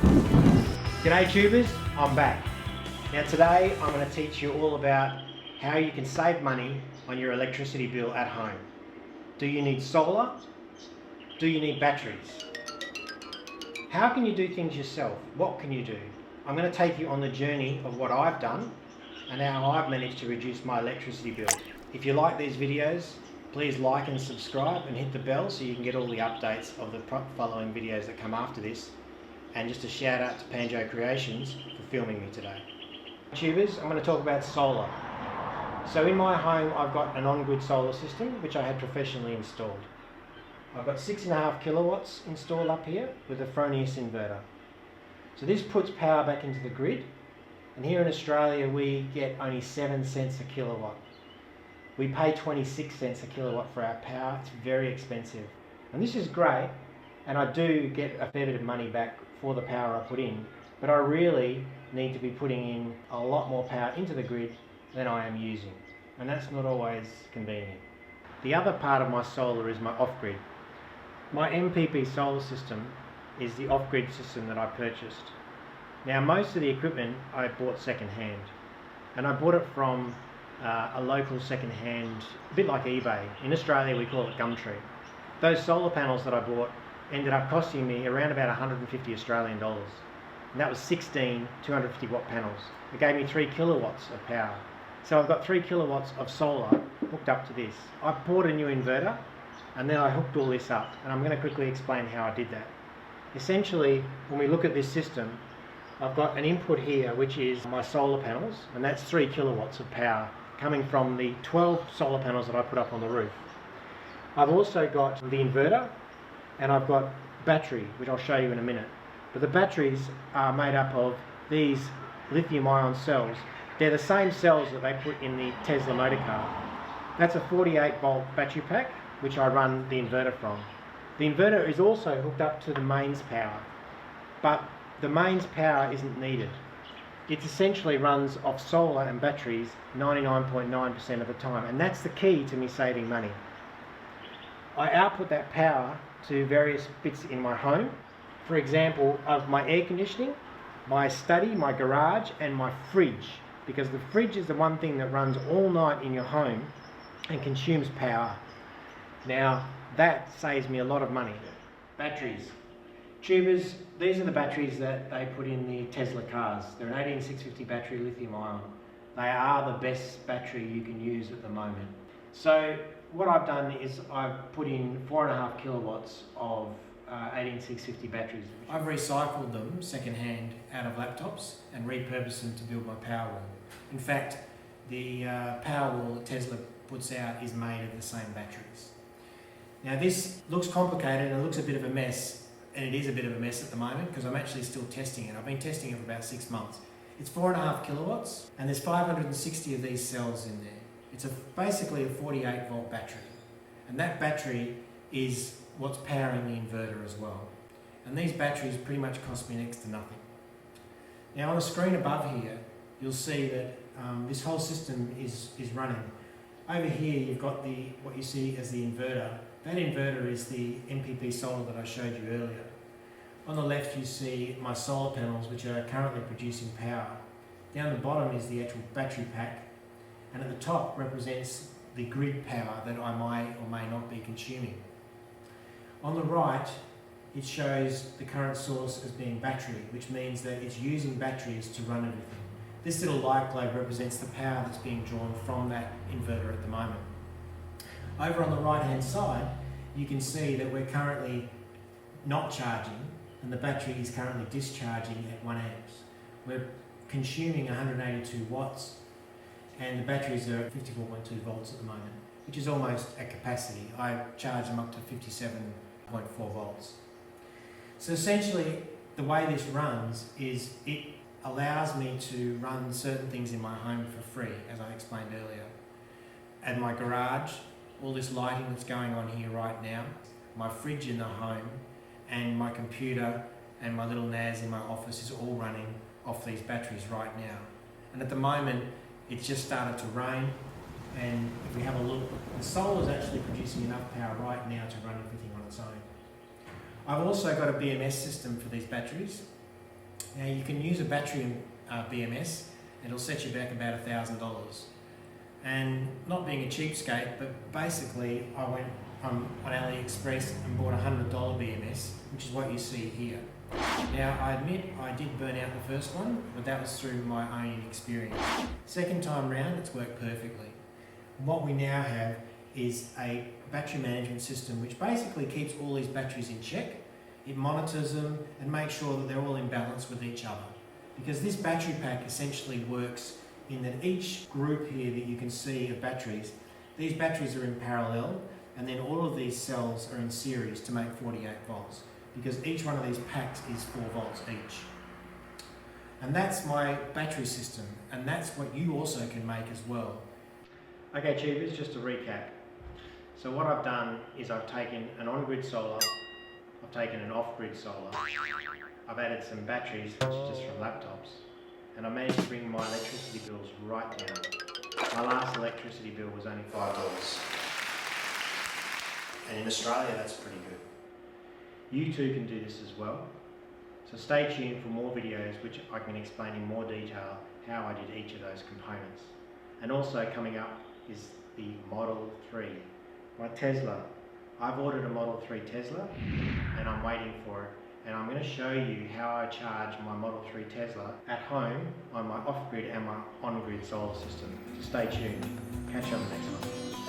G'day tubers, I'm back. Now today I'm going to teach you all about how you can save money on your electricity bill at home. Do you need solar? Do you need batteries? How can you do things yourself? What can you do? I'm going to take you on the journey of what I've done and how I've managed to reduce my electricity bill. If you like these videos, please like and subscribe and hit the bell so you can get all the updates of the following videos that come after this. And just a shout out to Panjo Creations for filming me today. Tubers, I'm going to talk about solar. So in my home I've got an on-grid solar system which I had professionally installed. I've got 6.5 kilowatts installed up here with a Fronius inverter. So this puts power back into the grid, and here in Australia we get only 7 cents a kilowatt. We pay 26 cents a kilowatt for our power. It's very expensive. And this is great, and I do get a fair bit of money back for the power I put in, but I really need to be putting in a lot more power into the grid than I am using, and that's not always convenient. The other part of my solar is my off-grid. My MPP solar system is the off-grid system that I purchased. Now most of the equipment I bought second-hand, and I bought it from a local second-hand, a bit like eBay. In Australia we call it Gumtree. Those solar panels that I bought ended up costing me around about 150 Australian dollars. And that was 16 250 watt panels. It gave me 3 kilowatts of power. So I've got 3 kilowatts of solar hooked up to this. I bought a new inverter and then I hooked all this up, and I'm going to quickly explain how I did that. Essentially, when we look at this system, I've got an input here which is my solar panels, and that's 3 kilowatts of power coming from the 12 solar panels that I put up on the roof. I've also got the inverter, and I've got battery, which I'll show you in a minute. But the batteries are made up of these lithium ion cells. They're the same cells that they put in the Tesla motor car. That's a 48 volt battery pack, which I run the inverter from. The inverter is also hooked up to the mains power, but the mains power isn't needed. It essentially runs off solar and batteries 99.9% of the time, and that's the key to me saving money. I output that power to various bits in my home. For example, of my air conditioning, my study, my garage, and my fridge, because the fridge is the one thing that runs all night in your home and consumes power. Now that saves me a lot of money. Batteries. Tubers, these are the batteries that they put in the Tesla cars. They're an 18650 battery lithium ion. They are the best battery you can use at the moment. So what I've done is I've put in 4.5 kilowatts of 18650 batteries. I've recycled them second-hand out of laptops and repurposed them to build my Powerwall. In fact, the Powerwall that Tesla puts out is made of the same batteries. Now this looks complicated and it looks a bit of a mess, and it is a bit of a mess at the moment because I'm actually still testing it. I've been testing it for about 6 months. It's 4.5 kilowatts and there's 560 of these cells in there. It's basically a 48 volt battery, and that battery is what's powering the inverter as well. And these batteries pretty much cost me next to nothing. Now on the screen above here, you'll see that this whole system is running. Over here you've got what you see as the inverter. That inverter is the MPP solar that I showed you earlier. On the left you see my solar panels which are currently producing power. Down the bottom is the actual battery pack, and at the top represents the grid power that I may or may not be consuming. On the right, it shows the current source as being battery, which means that it's using batteries to run everything. This little light globe represents the power that's being drawn from that inverter at the moment. Over on the right hand side, you can see that we're currently not charging, and the battery is currently discharging at 1 amps. We're consuming 182 watts, and the batteries are at 54.2 volts at the moment, which is almost at capacity. I charge them up to 57.4 volts. So essentially, the way this runs is it allows me to run certain things in my home for free, as I explained earlier. At my garage, all this lighting that's going on here right now, my fridge in the home, and my computer and my little NAS in my office is all running off these batteries right now. And at the moment, it's just started to rain, and if we have a look, the solar is actually producing enough power right now to run everything on its own. I've also got a BMS system for these batteries, Now you can use a battery BMS, it'll set you back about $1,000. And not being a cheapskate, but basically I went on AliExpress and bought a $100 BMS, which is what you see here. Now I admit I did burn out the first one, but that was through my own experience. Second time round it's worked perfectly. What we now have is a battery management system which basically keeps all these batteries in check. It monitors them and makes sure that they're all in balance with each other. Because this battery pack essentially works in that each group here that you can see of batteries, these batteries are in parallel, and then all of these cells are in series to make 48 volts. Because each one of these packs is 4 volts each. And that's my battery system, and that's what you also can make as well. Okay, Tubers, just to recap. So what I've done is I've taken an on-grid solar, I've taken an off-grid solar, I've added some batteries, which are just from laptops, and I managed to bring my electricity bills right down. My last electricity bill was only $5. And in Australia, that's pretty good. You too can do this as well. So stay tuned for more videos which I can explain in more detail how I did each of those components. And also coming up is the Model 3. My Tesla. I've ordered a Model 3 Tesla and I'm waiting for it. And I'm going to show you how I charge my Model 3 Tesla at home on my off-grid and my on-grid solar system. So stay tuned. Catch you on the next one.